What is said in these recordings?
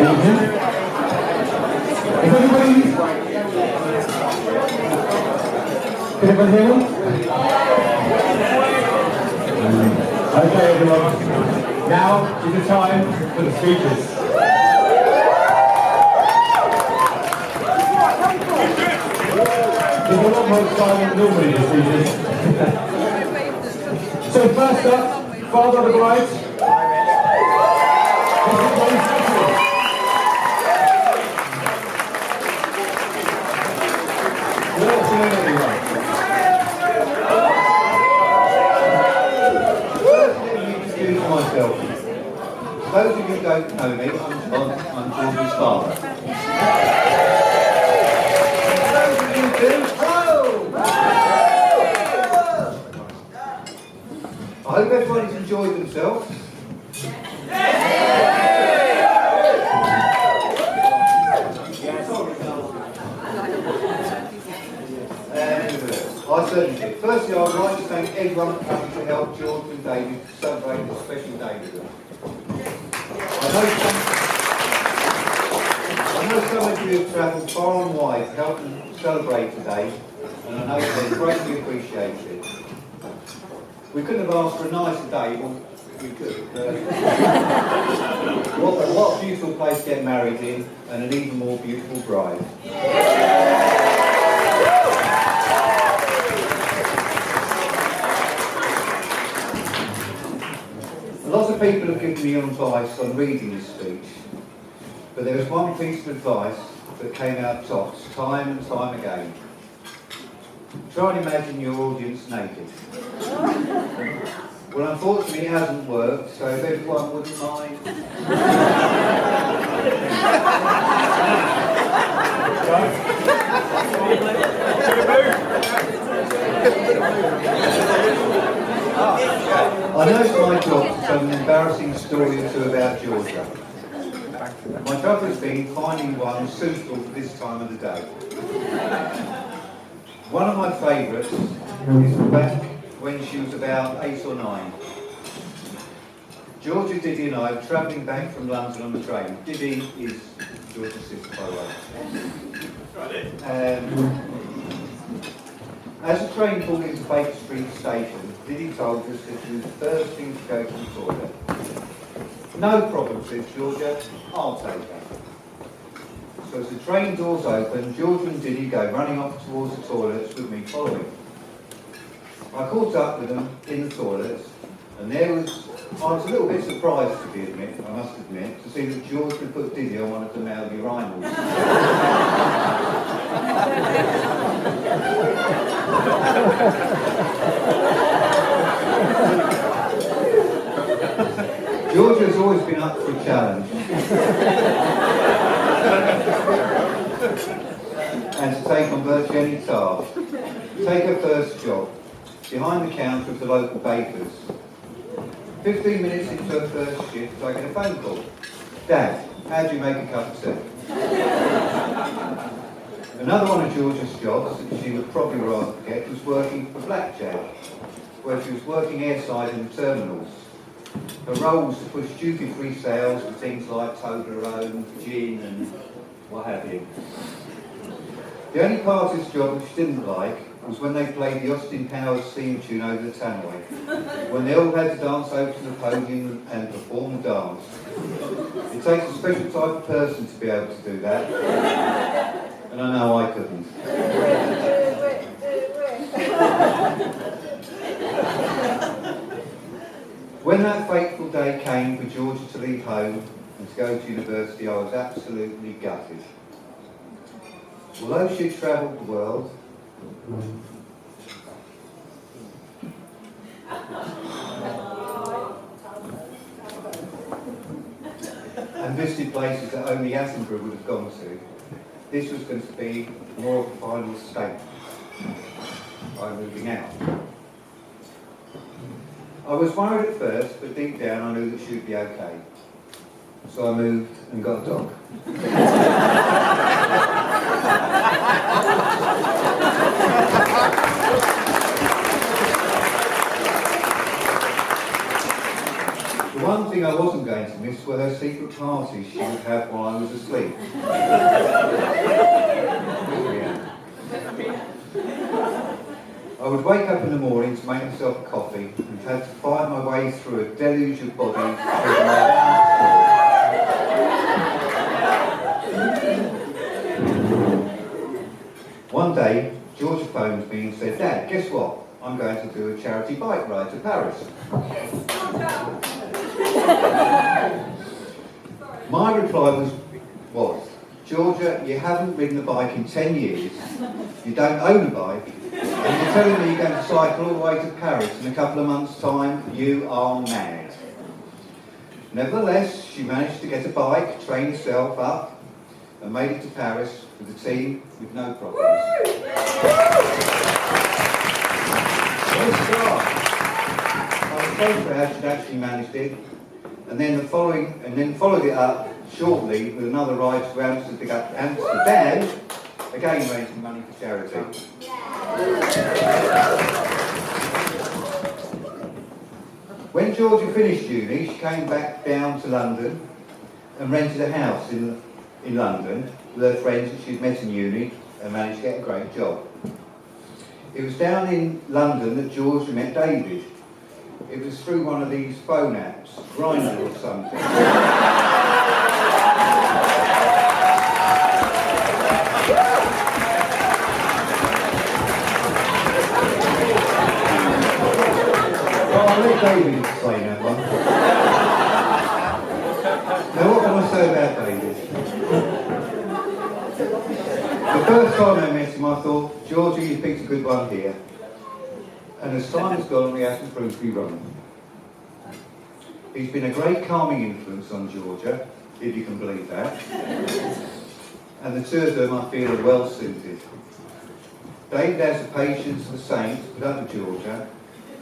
Evening. Is everybody... Can everyone hear me? Okay, everyone. Now is the time for the speeches. There's a lot more excitement than normally this evening. So first up, Father of the Bride. Good afternoon, everyone. First, let me introduce myself. Those of you who don't know me, I'm George's father. Those of you who do, I hope everybody's enjoyed themselves. I certainly did. Firstly, I would like to thank everyone for coming to help George and David celebrate this special day with them. I know some of you have travelled far and wide to help them celebrate today, and I know they greatly appreciate it. We couldn't have asked for a nicer day, well, we could. What a beautiful place to get married in, and an even more beautiful bride. Lots of people have given me advice on reading this speech, but there was one piece of advice that came out tops time and time again. Try and imagine your audience naked. Well, unfortunately it hasn't worked, so if everyone wouldn't mind. I know it's my job to tell an embarrassing story or two about Georgia. My trouble has been finding one suitable for this time of the day. One of my favourites is back when she was about 8 or 9. Georgia, Diddy and I were travelling back from London on the train. Diddy is Georgia's sister, by the way. As the train pulled into Baker Street station, Diddy told us that she was thirsty to go to the toilet. No problem, said Georgia, I'll take her. So as the train doors open, Georgia and Diddy go running off towards the toilets with me following. I caught up with them in the toilets, and I was a little bit surprised, I must admit, to see that George had put Diddy on one of the male urinals. George has always been up for a challenge. And to take on virtually any task. Take her first job, behind the counter of the local bakers. 15 minutes into her first shift, I get a phone call. Dad, how do you make a cup of tea? Another one of Georgia's jobs, that she would probably rather forget, was working for Blackjack, where she was working airside in the terminals. Her role was to push duty-free sales for things like Toblerone, gin and what have you. The only part of this job which she didn't like was when they played the Austin Powers theme tune over the tannoy, when they all had to dance over to the podium and perform the dance. It takes a special type of person to be able to do that, and I know I couldn't. When that fateful day came for Georgia to leave home and to go to university, I was absolutely gutted. Although she'd travelled the world, and visited places that only Attenborough would have gone to, this was going to be more of a final statement. I'm moving out. I was worried at first, but deep down I knew that she'd be okay. So I moved and got a dog. The one thing I wasn't going to miss were her secret parties she would have while I was asleep. I would wake up in the morning to make myself a coffee and had to find my way through a deluge of bodies. One day, Georgia phoned me and said, "Dad, guess what? I'm going to do a charity bike ride to Paris." My reply was, "Georgia, you haven't ridden a bike in 10 years, you don't own a bike, and you're telling me you're going to cycle all the way to Paris in a couple of months' time? You are mad." Nevertheless, she managed to get a bike, train herself up, and made it to Paris with the team with no problems. I was so proud she'd actually managed it, and then followed it up shortly with another ride to Amsterdam, again raising money for charity. When Georgia finished uni, she came back down to London and rented a house in London with her friends that she'd met in uni and managed to get a great job. It was down in London that Georgia met David. It was through one of these phone apps, Grindr or something. Well, I'll let David explain that one. Now, what can I say about David? The first time I met him, I thought, "Georgia, you picked a good one here." And as time has gone, he hasn't proved to be wrong. He's been a great calming influence on Georgia, if you can believe that. And the two of them, I feel, are well suited. David has the patience of a saint to put up with Georgia,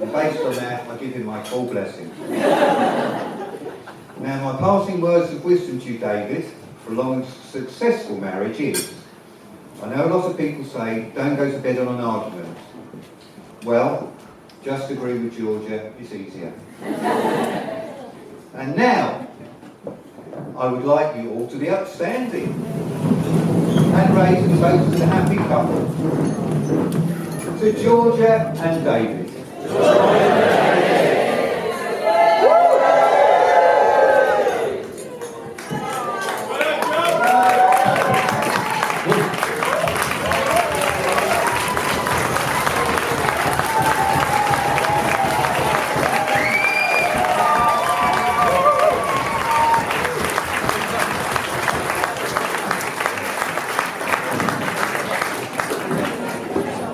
and based on that, I give him my full blessing. Now, my passing words of wisdom to you, David, for a long and successful marriage is, I know a lot of people say, don't go to bed on an argument. Well, just agree with Georgia, it's easier. And now, I would like you all to be upstanding and raise a toast to the happy couple. To Georgia and David.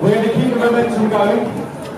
We're going to keep the momentum going.